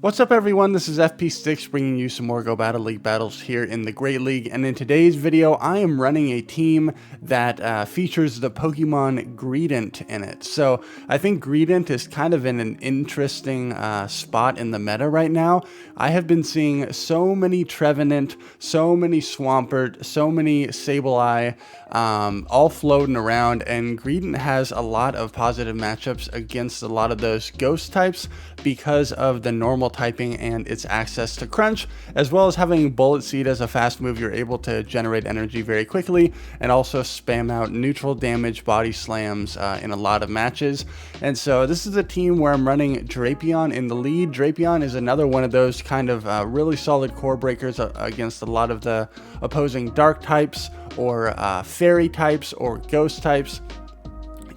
What's up everyone, this is FP Sticks bringing you some more Go Battle League battles here in the Great League, and in today's video I am running a team that features the Pokemon GREEDENT in it. So I think GREEDENT is kind of in an interesting spot in the meta right now. I have been seeing so many Trevenant, so many Swampert, so many Sableye, all floating around, and GREEDENT has a lot of positive matchups against a lot of those ghost types because of the normal typing and its access to crunch, as well as having bullet seed as a fast move. You're able to generate energy very quickly and also spam out neutral damage body slams in a lot of matches. And so this is a team where I'm running Drapion in the lead. Drapion is another one of those kind of really solid core breakers against a lot of the opposing dark types or fairy types or ghost types.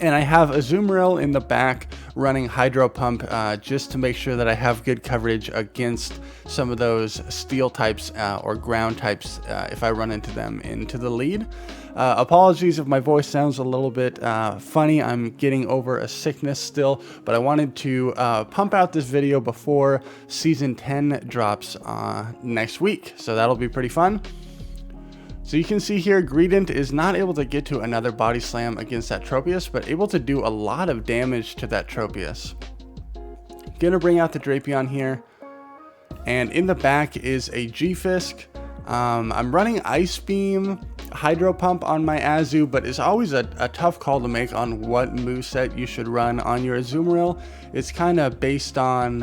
And I have Azumarill in the back running Hydro Pump just to make sure that I have good coverage against some of those steel types or ground types if I run into them into the lead. Apologies if my voice sounds a little bit funny. I'm getting over a sickness still, but I wanted to pump out this video before Season 10 drops next week, so that'll be pretty fun. So you can see here, GREEDENT is not able to get to another body slam against that Tropius, but able to do a lot of damage to that Tropius. Gonna bring out the Drapion here, and in the back is a G-Fisk. I'm running Ice Beam, Hydro Pump on my Azu, but it's always a tough call to make on what moveset you should run on your Azumarill. It's kind of based on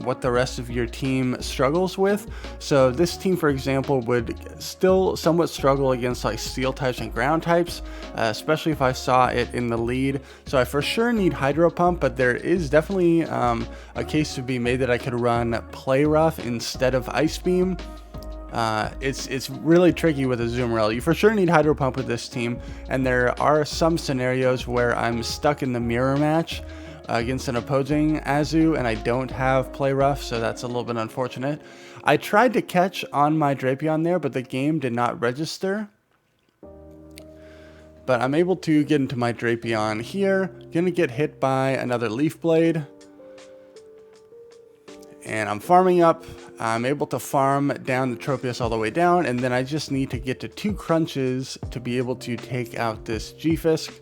what the rest of your team struggles with. So this team, for example, would still somewhat struggle against like steel types and ground types, especially if I saw it in the lead. So I for sure need Hydro Pump, but there is definitely a case to be made that I could run Play Rough instead of Ice Beam. It's really tricky with Azumarill. You for sure need Hydro Pump with this team, and there are some scenarios where I'm stuck in the mirror match against an opposing Azu and I don't have Play Rough, so that's a little bit unfortunate. I tried to catch on my Drapion there, but the game did not register. But I'm able to get into my Drapion here. Gonna get hit by another Leaf Blade. And I'm farming up. I'm able to farm down the Tropius all the way down, and then I just need to get to 2 crunches to be able to take out this G-Fisk,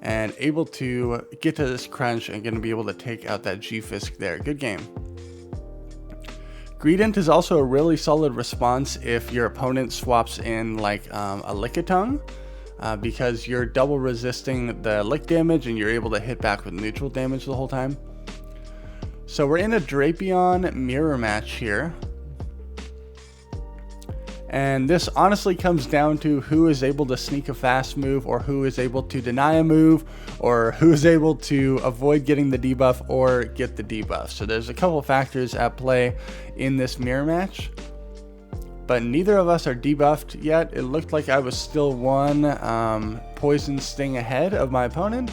and able to get to this crunch and gonna be able to take out that G-Fisk there. Good game. GREEDENT is also a really solid response if your opponent swaps in like a Lickitung, because you're double resisting the lick damage and you're able to hit back with neutral damage the whole time. So we're in a Drapion mirror match here, and this honestly comes down to who is able to sneak a fast move, or who is able to deny a move, or who is able to avoid getting the debuff or get the debuff. So there's a couple factors at play in this mirror match, but neither of us are debuffed yet. It looked like I was still one poison sting ahead of my opponent.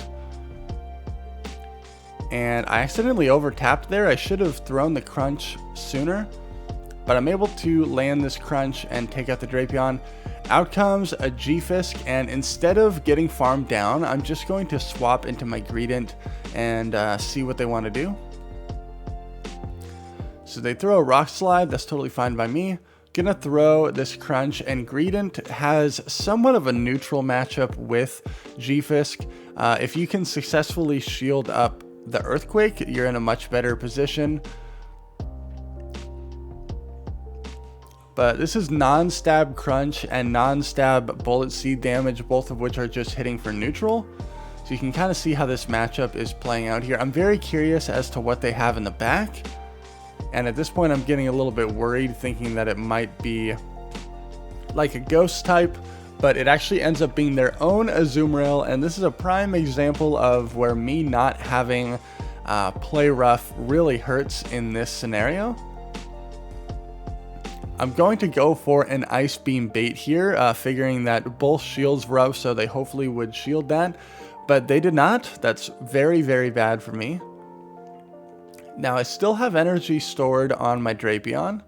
And I accidentally over-tapped there. I should have thrown the crunch sooner, but I'm able to land this crunch and take out the Drapion. Out comes a G-Fisk, and instead of getting farmed down, I'm just going to swap into my GREEDENT and see what they want to do. So they throw a Rock Slide. That's totally fine by me. Gonna throw this crunch, and GREEDENT has somewhat of a neutral matchup with G-Fisk. If you can successfully shield up the Earthquake, you're in a much better position. But this is non-stab crunch and non-stab bullet seed damage, both of which are just hitting for neutral. So you can kind of see how this matchup is playing out here. I'm very curious as to what they have in the back, and at this point I'm getting a little bit worried, thinking that it might be like a ghost type, but it actually ends up being their own Azumarill, and this is a prime example of where me not having Play Rough really hurts in this scenario. I'm going to go for an Ice Beam bait here, figuring that both shields were up, so they hopefully would shield that, but they did not. That's very, very bad for me. Now I still have energy stored on my Drapion.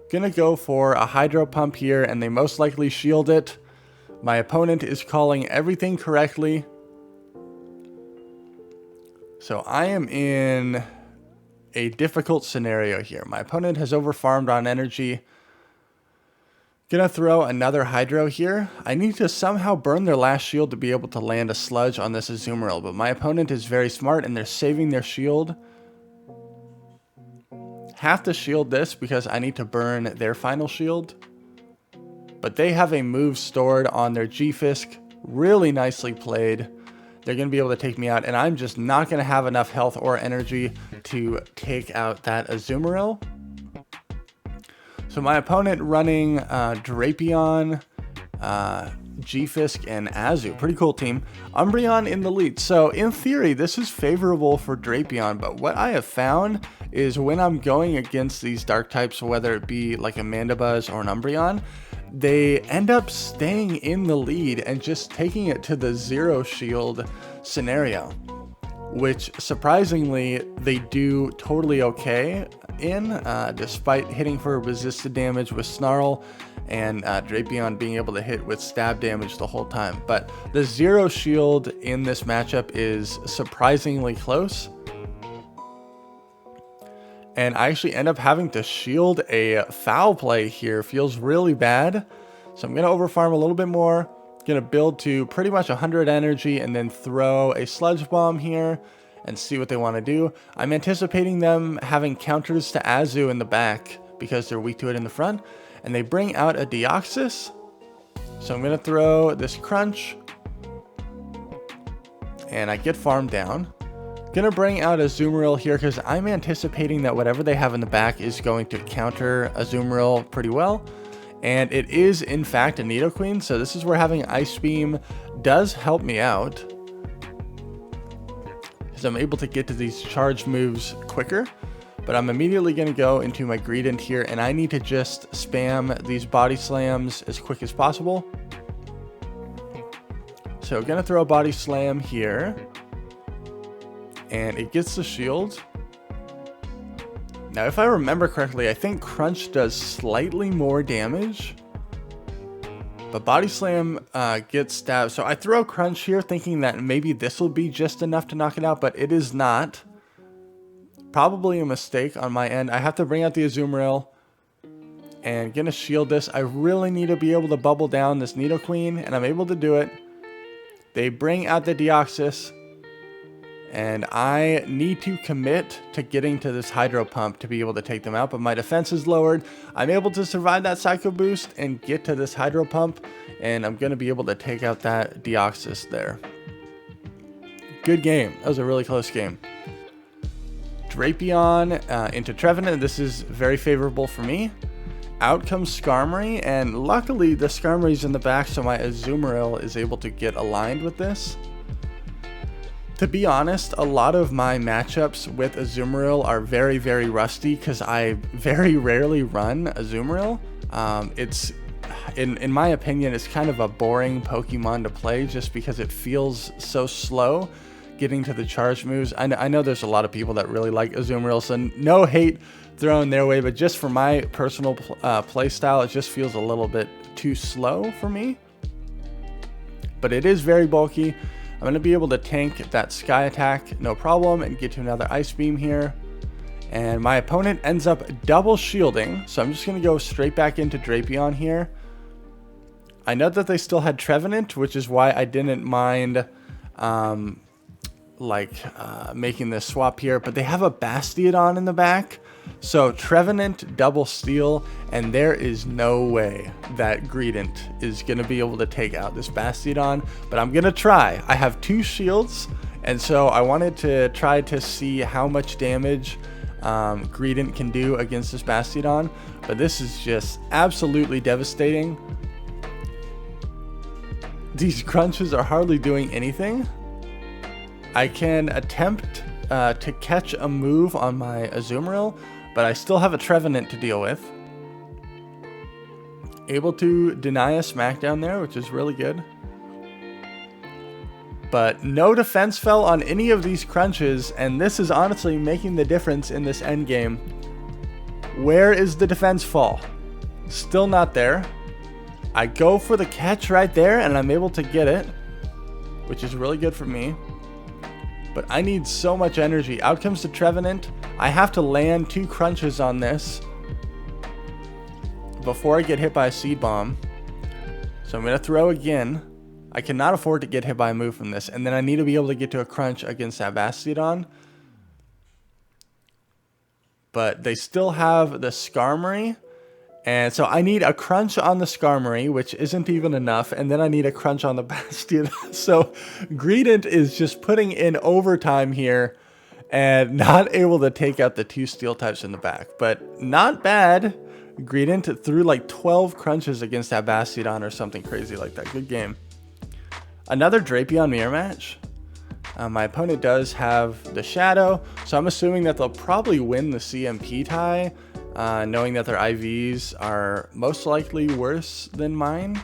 Gonna go for a Hydro Pump here, and they most likely shield it. My opponent is calling everything correctly. So I am in a difficult scenario here. My opponent has overfarmed on energy. Gonna throw another Hydro here. I need to somehow burn their last shield to be able to land a Sludge on this Azumarill, but my opponent is very smart and they're saving their shield. Have to shield this because I need to burn their final shield. But they have a move stored on their G-Fisk. Really nicely played. They're going to be able to take me out, and I'm just not going to have enough health or energy to take out that Azumarill. So my opponent running Drapion, G-Fisk, and Azu. Pretty cool team. Umbreon in the lead. So in theory, this is favorable for Drapion, but what I have found is when I'm going against these dark types, whether it be like a Mandibuzz or an Umbreon, they end up staying in the lead and just taking it to the zero shield scenario, which surprisingly they do totally okay in, despite hitting for resisted damage with Snarl and Drapion being able to hit with stab damage the whole time. But the zero shield in this matchup is surprisingly close. And I actually end up having to shield a foul play here. Feels really bad. So I'm going to overfarm a little bit more. Going to build to pretty much 100 energy and then throw a Sludge Bomb here and see what they want to do. I'm anticipating them having counters to Azu in the back because they're weak to it in the front. And they bring out a Deoxys. So I'm going to throw this Crunch. And I get farmed down. Gonna bring out Azumarill here because I'm anticipating that whatever they have in the back is going to counter Azumarill pretty well. And it is in fact a Nidoqueen, so this is where having Ice Beam does help me out, because I'm able to get to these charge moves quicker. But I'm immediately gonna go into my Greedent here, and I need to just spam these Body Slams as quick as possible. So gonna throw a Body Slam here. And it gets the shield. Now, if I remember correctly, I think Crunch does slightly more damage. But Body Slam gets stabbed. So I throw Crunch here thinking that maybe this will be just enough to knock it out, but it is not. Probably a mistake on my end. I have to bring out the Azumarill and gonna shield this. I really need to be able to bubble down this Nidoqueen, and I'm able to do it. They bring out the Deoxys. And I need to commit to getting to this Hydro Pump to be able to take them out, but my defense is lowered. I'm able to survive that Psycho Boost and get to this Hydro Pump, and I'm going to be able to take out that Deoxys there. Good game. That was a really close game. Drapion into Trevenant. This is very favorable for me. Out comes Skarmory, and luckily the Skarmory's in the back, so my Azumarill is able to get aligned with this. To be honest, a lot of my matchups with Azumarill are very, very rusty because I very rarely run Azumarill. It's, in my opinion, it's kind of a boring Pokemon to play just because it feels so slow getting to the charge moves. I know there's a lot of people that really like Azumarill, so no hate thrown their way, but just for my personal play style, it just feels a little bit too slow for me. But it is very bulky. I'm going to be able to tank that Sky Attack, no problem, and get to another Ice Beam here. And my opponent ends up double shielding, so I'm just going to go straight back into Drapion here. I know that they still had Trevenant, which is why I didn't mind making this swap here, but they have a Bastiodon in the back. So Trevenant double steal, and there is no way that Greedent is going to be able to take out this Bastiodon, but I'm going to try. I have 2 shields, and so I wanted to try to see how much damage Greedent can do against this Bastiodon, but this is just absolutely devastating. These crunches are hardly doing anything. I can attempt to catch a move on my Azumarill, but I still have a Trevenant to deal with. Able to deny a Smackdown there, which is really good. But no defense fell on any of these crunches, and this is honestly making the difference in this endgame. Where is the defense fall? Still not there. I go for the catch right there, and I'm able to get it, which is really good for me. But I need so much energy. Out comes the Trevenant. I have to land 2 crunches on this before I get hit by a Seed Bomb. So I'm going to throw again. I cannot afford to get hit by a move from this. And then I need to be able to get to a crunch against that Bastiodon. But they still have the Skarmory. And so I need a crunch on the Skarmory, which isn't even enough. And then I need a crunch on the Bastiodon. So GREEDENT is just putting in overtime here and not able to take out the 2 steel types in the back. But not bad. GREEDENT threw like 12 crunches against that Bastiodon or something crazy like that. Good game. Another Drapion mirror match. My opponent does have the Shadow, so I'm assuming that they'll probably win the CMP tie, knowing that their IVs are most likely worse than mine.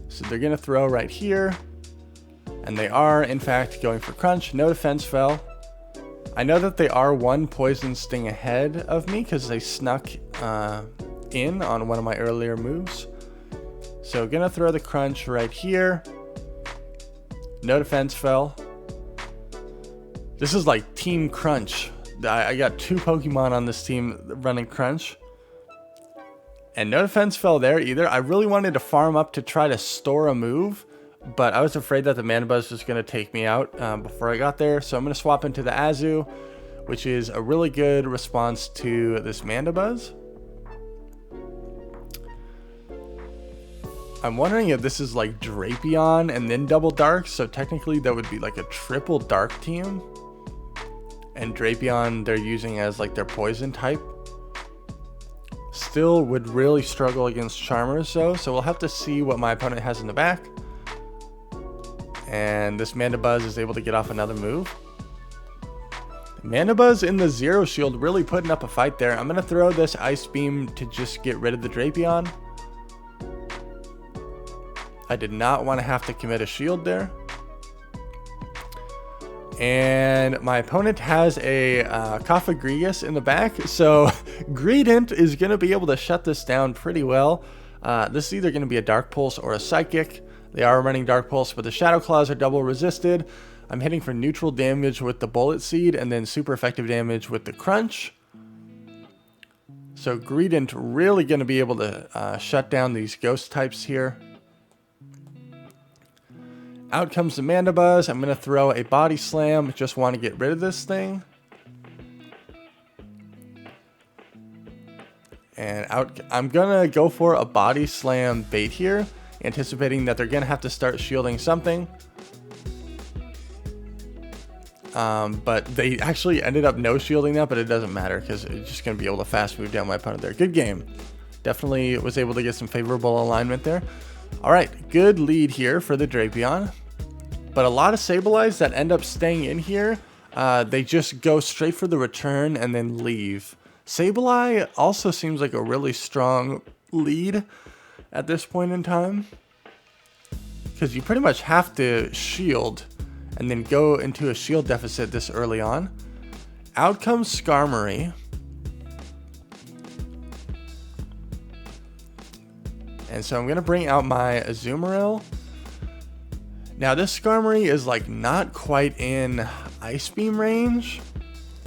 So they're going to throw right here, and they are, in fact, going for crunch. No defense fell. I know that they are 1 poison sting ahead of me because they snuck in on one of my earlier moves. So gonna throw the crunch right here. No defense fell. This is like team crunch. I got 2 Pokemon on this team running crunch. And no defense fell there either. I really wanted to farm up to try to store a move, but I was afraid that the Mandibuzz was going to take me out before I got there. So I'm going to swap into the Azu, which is a really good response to this Mandibuzz. I'm wondering if this is like Drapion and then double dark. So technically that would be like a triple dark team. And Drapion they're using as like their poison type. Still would really struggle against Charmers though. So we'll have to see what my opponent has in the back. And this Mandibuzz is able to get off another move. Mandibuzz in the Zero Shield really putting up a fight there. I'm going to throw this Ice Beam to just get rid of the Drapion. I did not want to have to commit a shield there. And my opponent has a Cofagrigus in the back. So GREEDENT is going to be able to shut this down pretty well. This is either going to be a Dark Pulse or a Psychic. They are running Dark Pulse, but the Shadow Claws are double resisted. I'm hitting for neutral damage with the Bullet Seed and then super effective damage with the Crunch. So GREEDENT really going to be able to shut down these ghost types here. Out comes the Mandibuzz. I'm going to throw a Body Slam. Just want to get rid of this thing. And out, I'm going to go for a Body Slam bait here, anticipating that they're going to have to start shielding something. But they actually ended up no shielding that, but it doesn't matter because it's just going to be able to fast move down my opponent there. Good game. Definitely was able to get some favorable alignment there. All right, good lead here for the Drapion. But a lot of Sableyes that end up staying in here, they just go straight for the return and then leave. Sableye also seems like a really strong lead at this point in time, because you pretty much have to shield and then go into a shield deficit this early on. Out comes Skarmory. And so I'm going to bring out my Azumarill. Now this Skarmory is like not quite in Ice Beam range.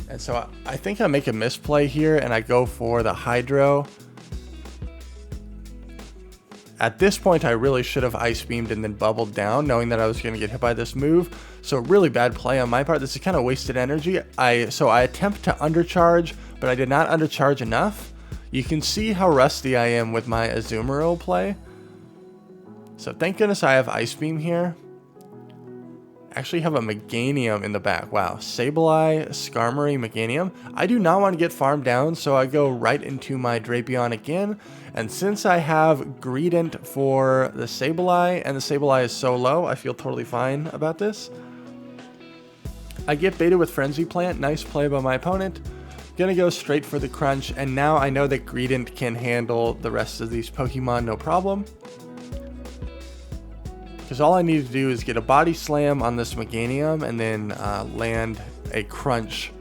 And so I think I make a misplay here and I go for the Hydro. At this point I really should have Ice Beamed and then bubbled down, knowing that I was going to get hit by this move. So really bad play on my part. This is kind of wasted energy. So I attempt to undercharge, but I did not undercharge enough. You can see how rusty I am with my Azumarill play. So thank goodness I have Ice Beam here. Actually have a Meganium in the back. Wow, Sableye, Skarmory, Meganium. I do not want to get farmed down, so I go right into my Drapion again. And since I have GREEDENT for the Sableye, and the Sableye is so low, I feel totally fine about this. I get baited with Frenzy Plant. Nice play by my opponent. Gonna go straight for the Crunch, and now I know that GREEDENT can handle the rest of these Pokemon no problem. Because all I need to do is get a Body Slam on this Meganium and then land a Crunch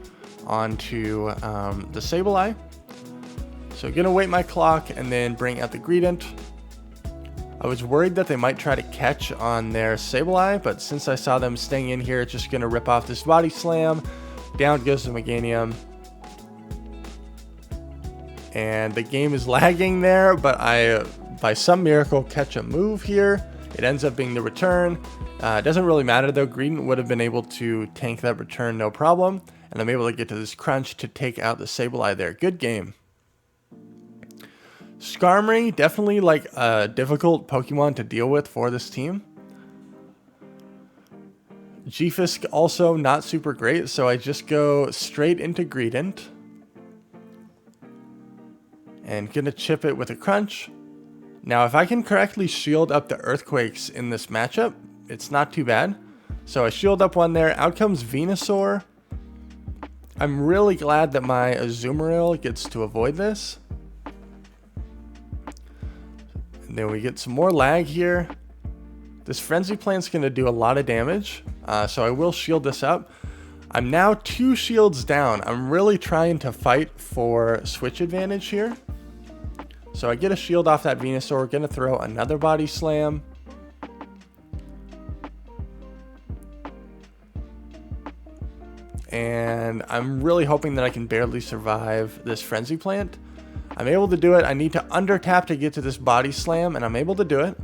onto the Sableye. So gonna wait my clock and then bring out the GREEDENT. I was worried that they might try to catch on their Sableye, but since I saw them staying in here, it's just going to rip off this body slam. Down goes the Meganium. And the game is lagging there, but I, by some miracle, catch a move here. It ends up being the return. It doesn't really matter though. GREEDENT would have been able to tank that return no problem. And I'm able to get to this crunch to take out the Sableye there. Good game. Skarmory, definitely like a difficult Pokemon to deal with for this team. G-Fisk also not super great, so I just go straight into GREEDENT. And gonna chip it with a crunch. Now if I can correctly shield up the Earthquakes in this matchup, it's not too bad. So I shield up one there, out comes Venusaur. I'm really glad that my Azumarill gets to avoid this. And then we get some more lag here. This Frenzy Plant's going to do a lot of damage, so I will shield this up. I'm now 2 shields down. I'm really trying to fight for switch advantage here. So I get a shield off that Venusaur, going to throw another Body Slam. And I'm really hoping that I can barely survive this Frenzy Plant. I'm able to do it. I need to under tap to get to this Body Slam, and I'm able to do it.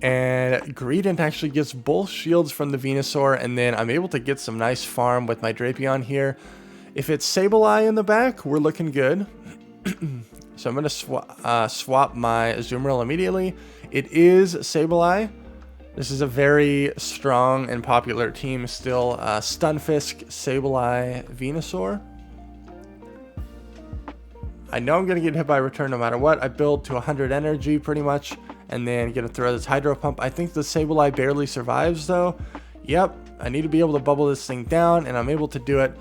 And GREEDENT actually gets both shields from the Venusaur, and then I'm able to get some nice farm with my Drapion here. If it's Sableye in the back, we're looking good. So I'm going to swap my Azumarill immediately. It is Sableye. This is a very strong and popular team still. Stunfisk, Sableye, Venusaur. I know I'm going to get hit by return no matter what. I build to 100 energy pretty much. And then going to throw this Hydro Pump. I think the Sableye barely survives though. Yep, I need to be able to bubble this thing down, and I'm able to do it.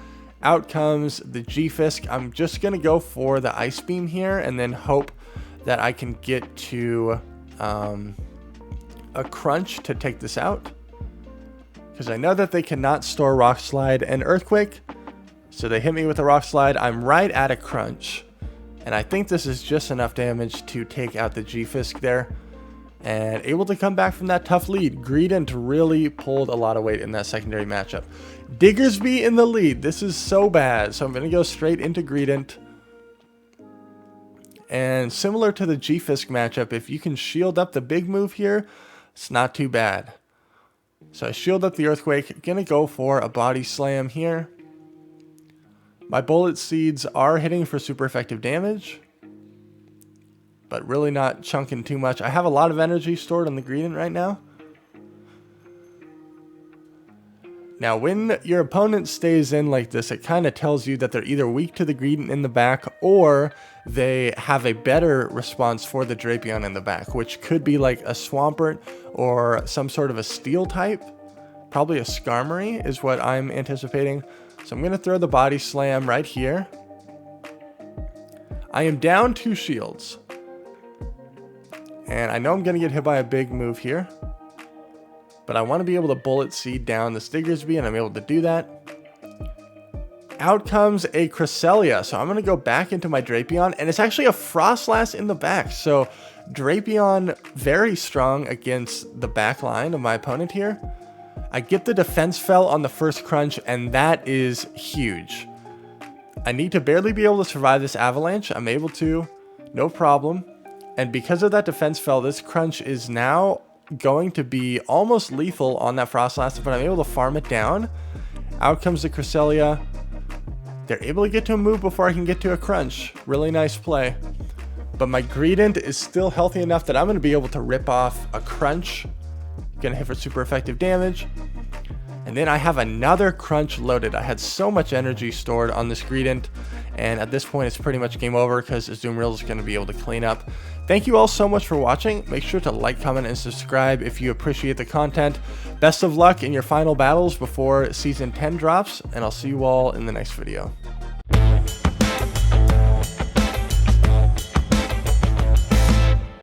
Out comes the G-Fisk. I'm just going to go for the Ice Beam here and then hope that I can get to a crunch to take this out. Because I know that they cannot store Rock Slide and Earthquake. So they hit me with a Rock Slide. I'm right at a crunch. And I think this is just enough damage to take out the G-Fisk there. And able to come back from that tough lead. GREEDENT really pulled a lot of weight in that secondary matchup. Diggersby in the lead. This is so bad. So I'm going to go straight into GREEDENT. And similar to the G-Fisk matchup, if you can shield up the big move here, it's not too bad. So I shield up the Earthquake. Going to go for a Body Slam here. My Bullet Seeds are hitting for super effective damage, but really not chunking too much. I have a lot of energy stored on the GREEDENT right now. Now, when your opponent stays in like this, it kind of tells you that they're either weak to the GREEDENT in the back, or they have a better response for the Drapion in the back, which could be like a Swampert or some sort of a Steel type. Probably a Skarmory is what I'm anticipating. So I'm going to throw the Body Slam right here. I am down 2 shields. And I know I'm going to get hit by a big move here. But I want to be able to Bullet Seed down this Diggersby, and I'm able to do that. Out comes a Cresselia. So I'm going to go back into my Drapion, and it's actually a Frostlass in the back. So Drapion very strong against the back line of my opponent here. I get the Defense Fell on the first crunch, and that is huge. I need to barely be able to survive this Avalanche. I'm able to, no problem. And because of that Defense Fell, this crunch is now going to be almost lethal on that Frostlass, but I'm able to farm it down. Out comes the Cresselia. They're able to get to a move before I can get to a crunch. Really nice play. But my GREEDENT is still healthy enough that I'm going to be able to rip off a crunch. Gonna hit for super effective damage. And then I have another crunch loaded. I had so much energy stored on this GREEDENT, and at this point it's pretty much game over because Azumarill is going to be able to clean up. Thank you all so much for watching. Make sure to like, comment, and subscribe if you appreciate the content. Best of luck in your final battles before Season 10 drops, and I'll see you all in the next video.